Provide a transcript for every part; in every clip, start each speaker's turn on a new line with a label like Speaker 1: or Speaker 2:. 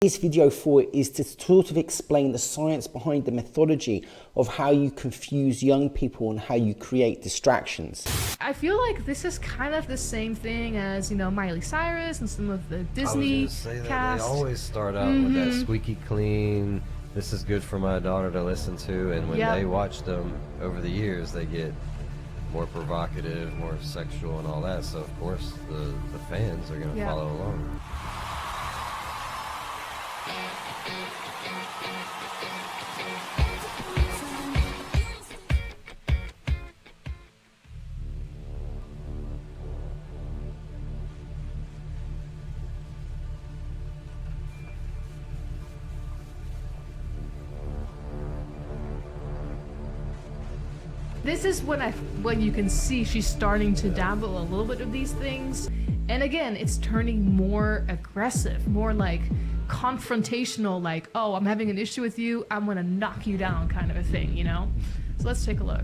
Speaker 1: This video for is to sort of explain the science behind the methodology of how you confuse young people and how you create distractions.
Speaker 2: I feel like this is kind of the same thing as, Miley Cyrus and some of the Disney cast.
Speaker 3: They always start out with that squeaky clean, this is good for my daughter to listen to, and when they watch them over the years, they get more provocative, more sexual and all that, so of course the fans are going to follow along.
Speaker 2: This is when you can see she's starting to dabble a little bit of these things. And again, it's turning more aggressive, more like confrontational, like, oh, I'm having an issue with you, I'm gonna knock you down kind of a thing, So let's take a look.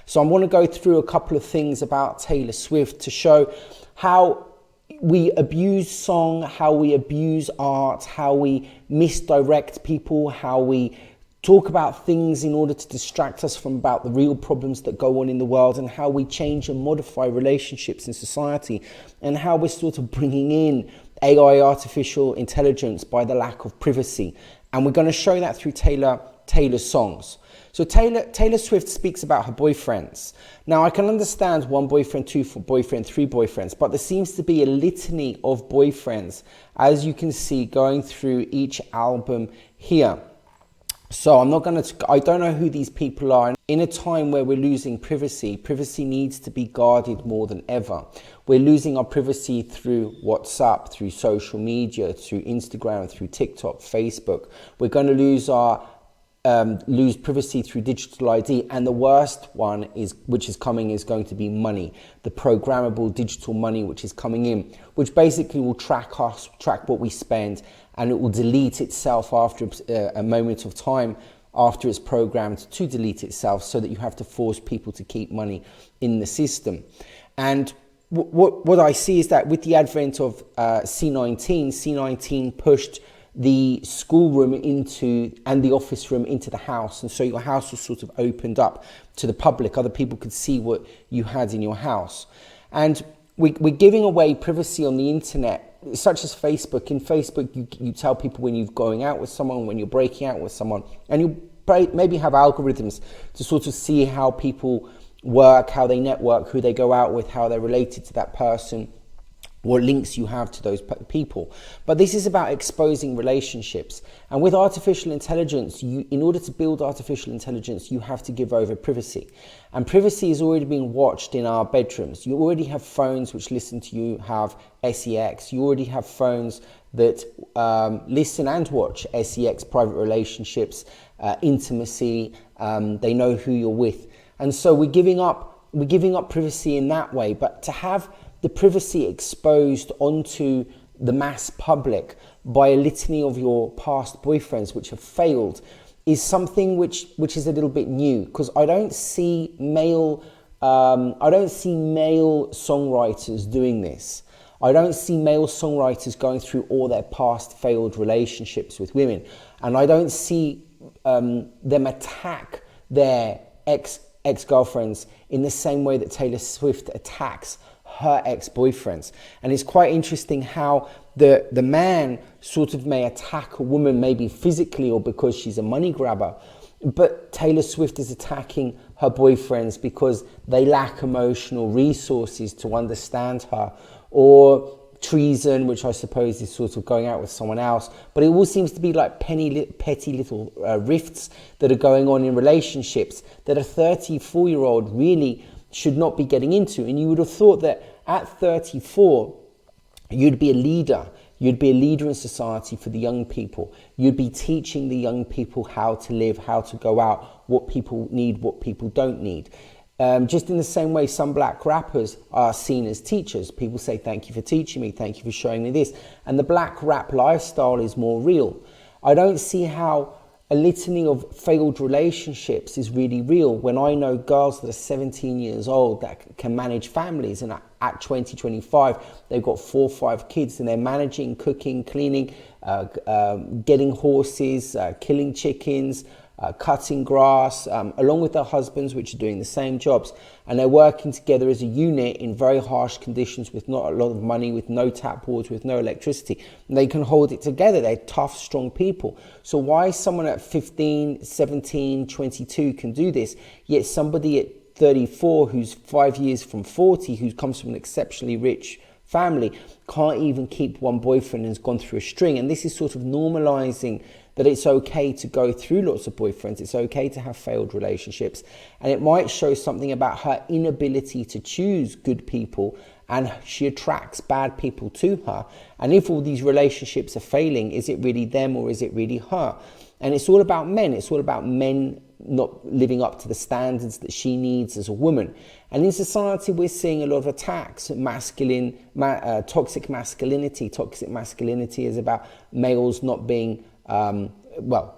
Speaker 1: So I want to go through a couple of things about Taylor Swift to show how we abuse song, how we abuse art, how we misdirect people, how we talk about things in order to distract us from about the real problems that go on in the world, and how we change and modify relationships in society, and how we're sort of bringing in AI, artificial intelligence, by the lack of privacy. And we're going to show that through Taylor's songs. So Taylor Swift speaks about her boyfriends. Now, I can understand one boyfriend, two boyfriend, three boyfriends, but there seems to be a litany of boyfriends, as you can see, going through each album here. So I don't know who these people are. In a time where we're losing privacy, privacy needs to be guarded more than ever. We're losing our privacy through WhatsApp, through social media, through Instagram, through TikTok, Facebook. We're going to lose privacy through digital ID, and the worst one which is coming is going to be money, the programmable digital money which is coming in, which basically will track us, track what we spend, and it will delete itself after a moment of time after it's programmed to delete itself, so that you have to force people to keep money in the system. And what I see is that with the advent of C19 pushed the schoolroom and the office room into the house, and so your house was sort of opened up to the public. Other people could see what you had in your house, and we're giving away privacy on the internet, such as Facebook. In Facebook, you tell people when you're going out with someone, when you're breaking out with someone, and you maybe have algorithms to sort of see how people work, how they network, who they go out with, how they're related to that person, what links you have to those people. But this is about exposing relationships. And with artificial intelligence, in order to build artificial intelligence, you have to give over privacy. And privacy is already being watched in our bedrooms. You already have phones which listen to you, have SEX. You already have phones that listen and watch SEX, private relationships, intimacy. They know who you're with. And so we're giving up privacy in that way. But to have the privacy exposed onto the mass public by a litany of your past boyfriends which have failed is something which is a little bit new, because I don't see male songwriters doing this. I don't see male songwriters going through all their past failed relationships with women, and I don't see them attack their ex-girlfriends in the same way that Taylor Swift attacks her ex-boyfriends. And it's quite interesting how the man sort of may attack a woman, maybe physically or because she's a money grabber, but Taylor Swift is attacking her boyfriends because they lack emotional resources to understand her, or treason, which I suppose is sort of going out with someone else. But it all seems to be like petty little rifts that are going on in relationships that a 34-year-old really should not be getting into. And you would have thought that at 34, you'd be a leader. You'd be a leader in society for the young people. You'd be teaching the young people how to live, how to go out, what people need, what people don't need. Just in the same way some black rappers are seen as teachers. People say, thank you for teaching me, thank you for showing me this. And the black rap lifestyle is more real. I don't see how a litany of failed relationships is really real when I know girls that are 17 years old that can manage families and are at 2025, they've got 4 or 5 kids, and they're managing, cooking, cleaning, getting horses, killing chickens, cutting grass, along with their husbands, which are doing the same jobs. And they're working together as a unit in very harsh conditions with not a lot of money, with no tap water, with no electricity. And they can hold it together. They're tough, strong people. So why someone at 15, 17, 22 can do this, yet somebody at 34 who's 5 years from 40, who comes from an exceptionally rich family, can't even keep one boyfriend and has gone through a string. And this is sort of normalizing that it's okay to go through lots of boyfriends, it's okay to have failed relationships, and it might show something about her inability to choose good people, and she attracts bad people to her. And if all these relationships are failing, is it really them or is it really her? And it's all about men. It's all about men not living up to the standards that she needs as a woman. And in society, we're seeing a lot of attacks at toxic masculinity. Toxic masculinity is about males not being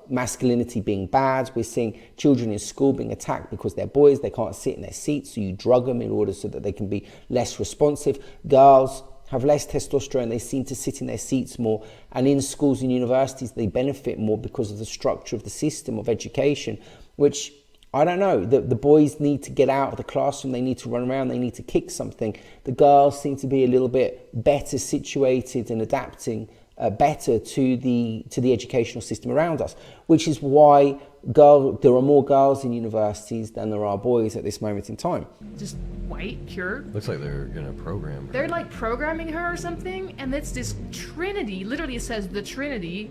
Speaker 1: masculinity being bad. We're seeing children in school being attacked because they're boys, they can't sit in their seats, so you drug them in order so that they can be less responsive. Girls have less testosterone, they seem to sit in their seats more, and in schools and universities they benefit more because of the structure of the system of education, which, I don't know, the boys need to get out of the classroom, they need to run around, they need to kick something. The girls seem to be a little bit better situated and adapting better to the educational system around us, which is why there are more girls in universities than there are boys at this moment in time.
Speaker 2: Just white, pure.
Speaker 3: Looks like they're gonna program her.
Speaker 2: They're like programming her or something, and it's this Trinity. Literally, it says the Trinity.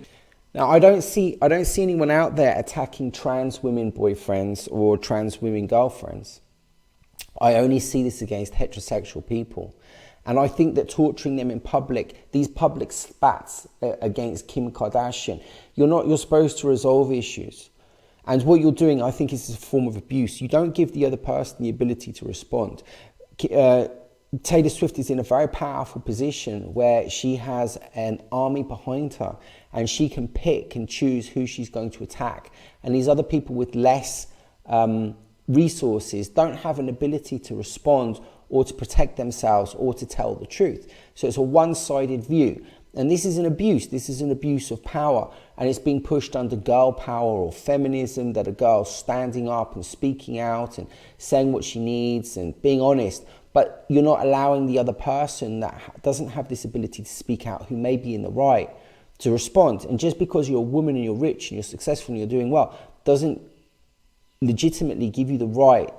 Speaker 1: Now, I don't see anyone out there attacking trans women boyfriends or trans women girlfriends. I only see this against heterosexual people. And I think that torturing them in public, these public spats against Kim Kardashian, you're supposed to resolve issues. And what you're doing, I think, is a form of abuse. You don't give the other person the ability to respond. Taylor Swift is in a very powerful position where she has an army behind her and she can pick and choose who she's going to attack. And these other people with less resources don't have an ability to respond or to protect themselves or to tell the truth. So it's a one-sided view. And this is an abuse. This is an abuse of power. And it's being pushed under girl power or feminism, that a girl's standing up and speaking out and saying what she needs and being honest. But you're not allowing the other person that doesn't have this ability to speak out, who may be in the right, to respond. And just because you're a woman and you're rich and you're successful and you're doing well, doesn't legitimately give you the right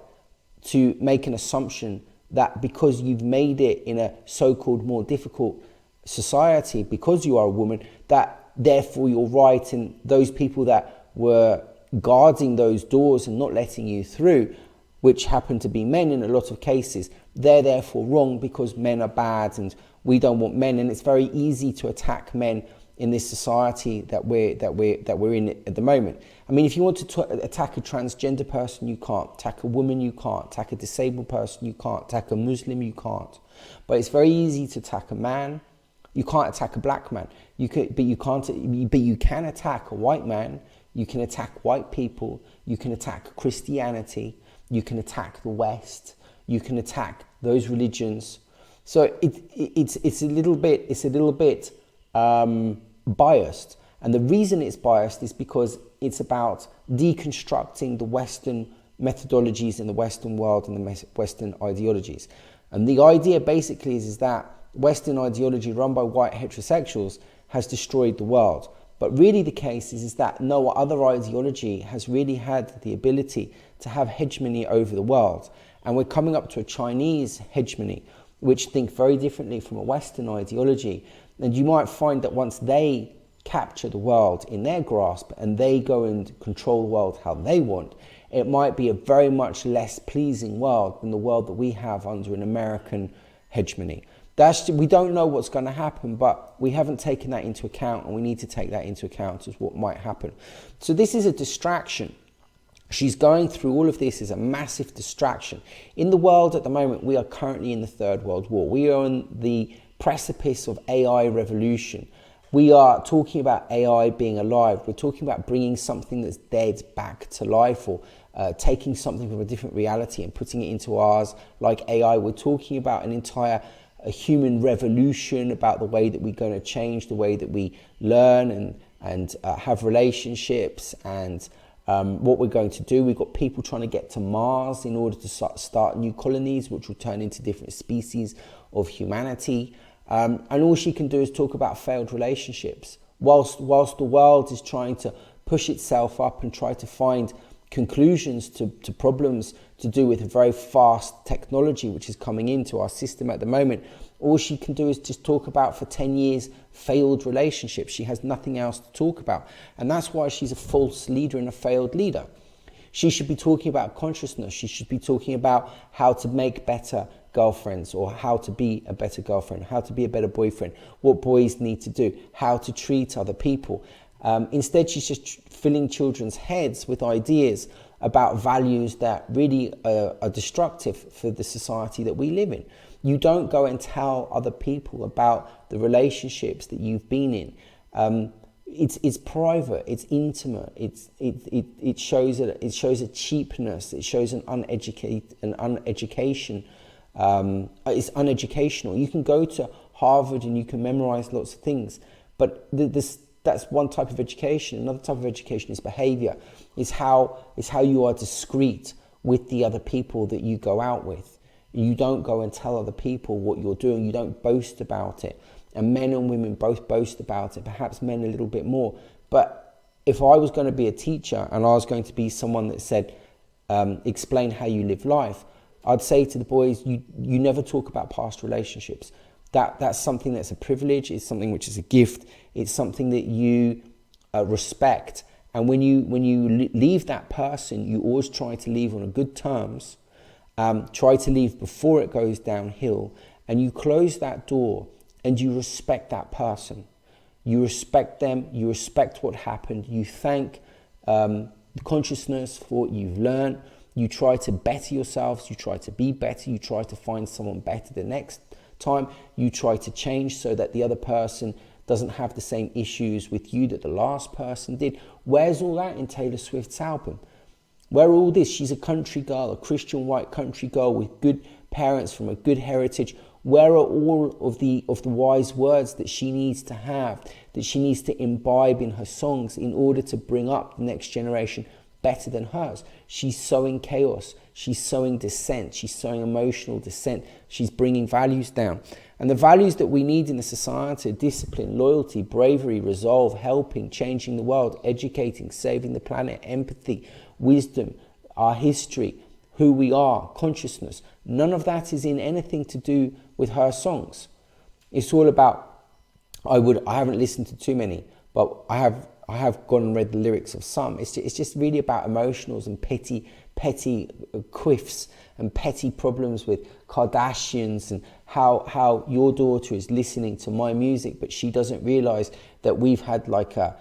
Speaker 1: to make an assumption that because you've made it in a so-called more difficult society, because you are a woman, that therefore you're right, and those people that were guarding those doors and not letting you through, which happen to be men in a lot of cases, they're therefore wrong because men are bad and we don't want men. And it's very easy to attack men in this society that we're in at the moment. I mean, if you want to attack a transgender person, you can't. Attack a woman, you can't. Attack a disabled person, you can't. Attack a Muslim, you can't. But it's very easy to attack a man. You can't attack a black man. But you can attack a white man. You can attack white people. You can attack Christianity. You can attack the West. You can attack those religions. So it's a little bit biased. And the reason it's biased is because it's about deconstructing the Western methodologies in the Western world and the Western ideologies. And the idea basically is that Western ideology run by white heterosexuals has destroyed the world. But really the case is that no other ideology has really had the ability to have hegemony over the world. And we're coming up to a Chinese hegemony, which think very differently from a Western ideology. And you might find that once they capture the world in their grasp and they go and control the world how they want, it might be a very much less pleasing world than the world that we have under an American hegemony. We don't know what's going to happen, but we haven't taken that into account, and we need to take that into account as what might happen. So this is a distraction. She's going through all of this as a massive distraction. In the world at the moment, we are currently in the Third World War. We are on the precipice of AI revolution. We are talking about AI being alive. We're talking about bringing something that's dead back to life, or taking something from a different reality and putting it into ours, like AI. We're talking about an entire human revolution, about the way that we're going to change the way that we learn and have relationships, and what we're going to do. We've got people trying to get to Mars in order to start new colonies, which will turn into different species of humanity. And all she can do is talk about failed relationships, whilst the world is trying to push itself up and try to find conclusions to problems to do with very fast technology which is coming into our system at the moment. All she can do is just talk about for 10 years failed relationships. She has nothing else to talk about, and that's why she's a false leader and a failed leader. She should be talking about consciousness. She should be talking about how to make better girlfriends, or how to be a better girlfriend, how to be a better boyfriend, what boys need to do, how to treat other people. Instead, she's just filling children's heads with ideas about values that really are destructive for the society that we live in. You don't go and tell other people about the relationships that you've been in. It's private, it's intimate, it shows a cheapness, it shows an uneducation. It's uneducational. You can go to Harvard and you can memorize lots of things, but that's one type of education. Another type of education is behavior. Is how you are discreet with the other people that you go out with. You don't go and tell other people what you're doing. You don't boast about it. And men and women both boast about it, perhaps men a little bit more. But if I was going to be a teacher and I was going to be someone that said, explain how you live life, I'd say to the boys, you never talk about past relationships. That's something that's a privilege. It's something which is a gift. It's something that you respect. And when you leave that person, you always try to leave on a good terms. Try to leave before it goes downhill. And you close that door and you respect that person. You respect them. You respect what happened. You thank the consciousness for what you've learned. You try to better yourselves. You try to be better. You try to find someone better the next time. You try to change so that the other person doesn't have the same issues with you that the last person did. Where's all that in Taylor Swift's album? Where all this? She's a country girl, a Christian white country girl with good parents from a good heritage. Where are all of the wise words that she needs to have, that she needs to imbibe in her songs in order to bring up the next generation better than hers? She's sowing chaos. She's sowing dissent. She's sowing emotional dissent. She's bringing values down. And the values that we need in the society are discipline, loyalty, bravery, resolve, helping, changing the world, educating, saving the planet, empathy, wisdom, our history, who we are, consciousness. None of that is in anything to do with her songs. It's all about, I haven't listened to too many, but I have gone and read the lyrics of some. It's just really about emotionals and petty quiffs and petty problems with Kardashians, and how your daughter is listening to my music, but she doesn't realize that we've had like a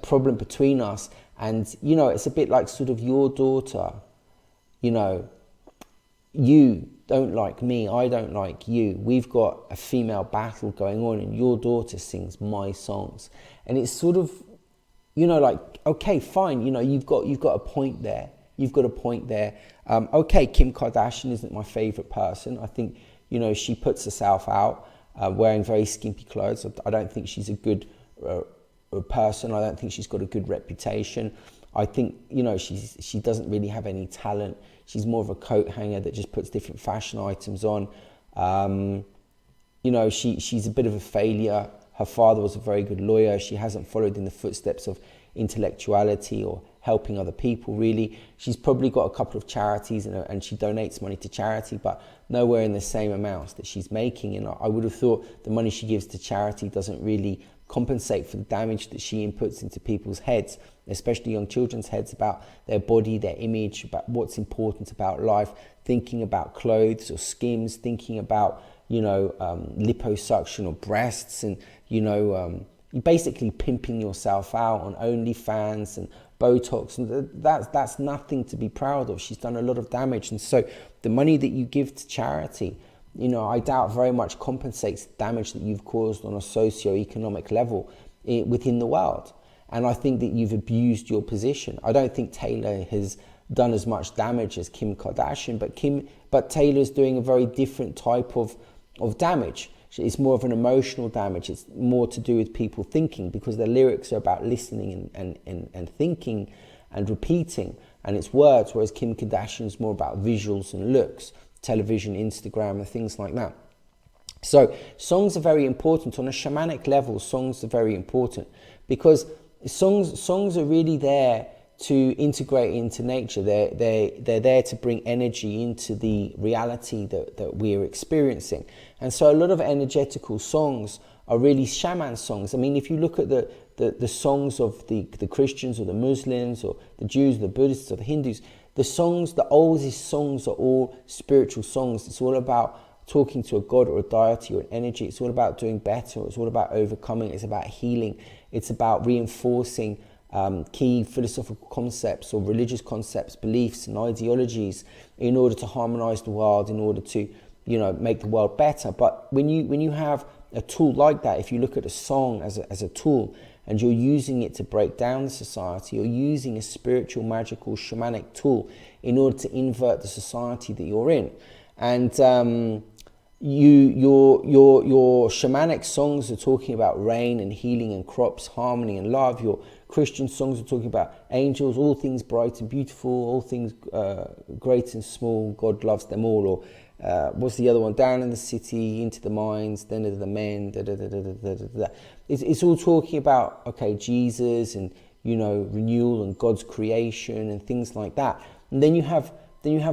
Speaker 1: problem between us. And, you know, it's a bit like sort of your daughter, you know, you don't like me, I don't like you. We've got a female battle going on and your daughter sings my songs. And it's sort of, you know, like, okay, fine, you know, you've got a point there. You've got a point there. Okay, Kim Kardashian isn't my favorite person. I think, you know, she puts herself out wearing very skimpy clothes. I don't think she's a good person. I don't think she's got a good reputation. I think, you know, she doesn't really have any talent. She's more of a coat hanger that just puts different fashion items on. You know, she's a bit of a failure. Her father was a very good lawyer. She hasn't followed in the footsteps of intellectuality or helping other people, really. She's probably got a couple of charities and she donates money to charity, but nowhere in the same amounts that she's making. And I would have thought the money she gives to charity doesn't really compensate for the damage that she inputs into people's heads, especially young children's heads, about their body, their image, about what's important about life, thinking about clothes or skims, thinking about, you know, liposuction or breasts, and, you know, you're basically pimping yourself out on OnlyFans and Botox, and that's nothing to be proud of. She's done a lot of damage. And so the money that you give to charity I doubt very much compensates the damage that you've caused on a socio-economic level within the world. And I think that you've abused your position. I don't think Taylor has done as much damage as Kim Kardashian, but Taylor's doing a very different type of damage. It's more of an emotional damage. It's more to do with people thinking, because the lyrics are about listening and thinking and repeating, and it's words, whereas Kim Kardashian's more about visuals and looks, television, Instagram, and things like that. So songs are very important. On a shamanic level, songs are very important, because songs are really there to integrate into nature. They're there to bring energy into the reality that we're experiencing. And so a lot of energetical songs are really shaman songs. I mean, if you look at the songs of the Christians or the Muslims or the Jews, the Buddhists or the Hindus, the oldest songs are all spiritual songs. It's all about talking to a god or a deity or an energy. It's all about doing better. It's all about overcoming. It's about healing. It's about reinforcing key philosophical concepts or religious concepts, beliefs and ideologies in order to harmonize the world, in order to, make the world better. But when you have a tool like that, if you look at a song as a tool and you're using it to break down the society, you're using a spiritual, magical, shamanic tool in order to invert the society that you're in. And your shamanic songs are talking about rain and healing and crops, harmony and love. Your Christian songs are talking about angels, all things bright and beautiful, all things great and small, God loves them all. Or what's the other one? Down in the city, into the mines, then to the men. It's all talking about, Jesus and renewal and God's creation and things like that. And then you have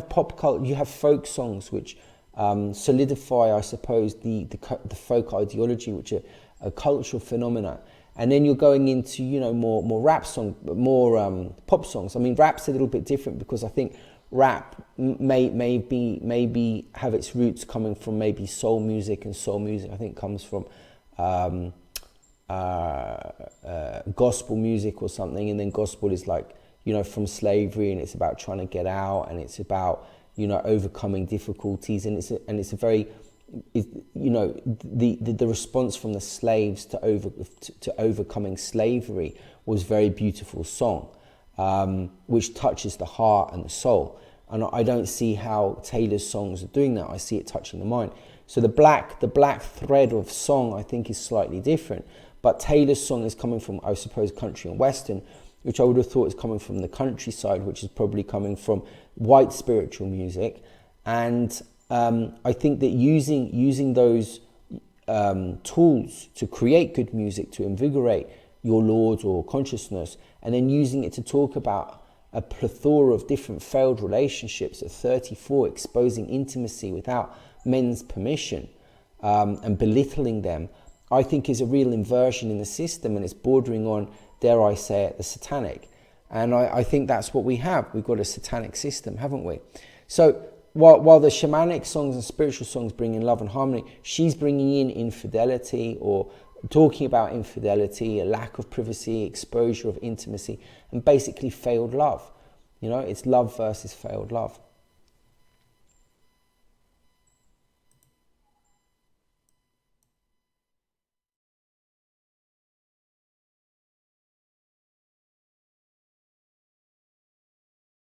Speaker 1: pop culture, you have folk songs which solidify, I suppose, the folk ideology, which are a cultural phenomena. And then you're going into more rap song, more pop songs. I mean, rap's a little bit different, because I think rap maybe have its roots coming from maybe soul music, and soul music I think comes from gospel music or something. And then gospel is like from slavery, and it's about trying to get out, and it's about overcoming difficulties, and it's a very the response from the slaves to overcoming slavery was very beautiful song, which touches the heart and the soul. And I don't see how Taylor's songs are doing that. I see it touching the mind. So the black thread of song, I think, is slightly different. But Taylor's song is coming from, I suppose, country and western, which I would have thought is coming from the countryside, which is probably coming from white spiritual music. And I think that using those tools to create good music, to invigorate your Lord or consciousness, and then using it to talk about a plethora of different failed relationships at 34, exposing intimacy without men's permission, and belittling them, I think is a real inversion in the system, and it's bordering on, dare I say it, the satanic. And I think that's what we have. We've got a satanic system, haven't we? So while the shamanic songs and spiritual songs bring in love and harmony, she's bringing in infidelity, or talking about infidelity, a lack of privacy, exposure of intimacy, and basically failed love. It's love versus failed love.